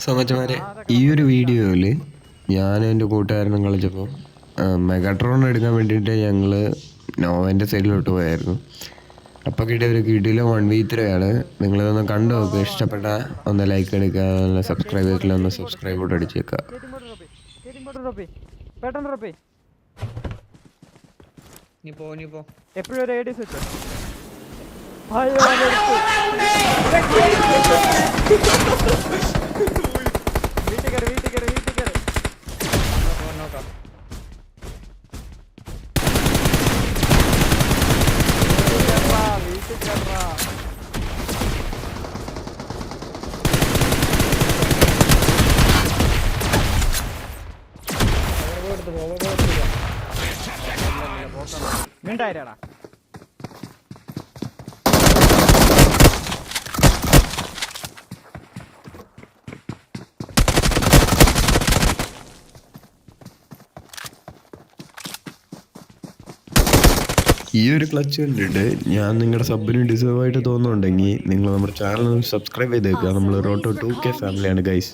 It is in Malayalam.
സമച്ചമാരെ ഈ ഒരു വീഡിയോയിൽ ഞാനും എൻ്റെ കൂട്ടുകാരനും കളിച്ചപ്പോൾ മെഗാട്രോൺ എടുക്കാൻ വേണ്ടിയിട്ട് ഞങ്ങൾ നോവൻ്റെ സൈഡിലോട്ട് പോയായിരുന്നു. അപ്പോൾ കിട്ടിയ ഒരു കിടിലം 1v3 ആണ്. നിങ്ങളിതൊന്ന് കണ്ടു നോക്കുക. ഇഷ്ടപ്പെട്ട ഒന്ന് ലൈക്ക് എടുക്കുക, ഒന്ന് സബ്സ്ക്രൈബ് ചെയ്തിട്ടില്ല ഒന്ന് സബ്സ്ക്രൈബ് കൂടെ അടിച്ചേക്കുക. എപ്പോഴും ഒരു AD സ്വിച്ച് വീട്ടിൽ കയറി മിണ്ടായിരാടാ. ഈ ഒരു ക്ലച്ച് കണ്ടിട്ട് ഞാൻ നിങ്ങളുടെ സബിന് ഡിസേർവ് ആയിട്ട് തോന്നുന്നുണ്ടെങ്കിൽ നിങ്ങൾ നമ്മുടെ ചാനൽ സബ്സ്ക്രൈബ് ചെയ്തേക്കുക. നമ്മൾ റോട്ടോ 2K ഫാമിലിയാണ് ഗൈസ്.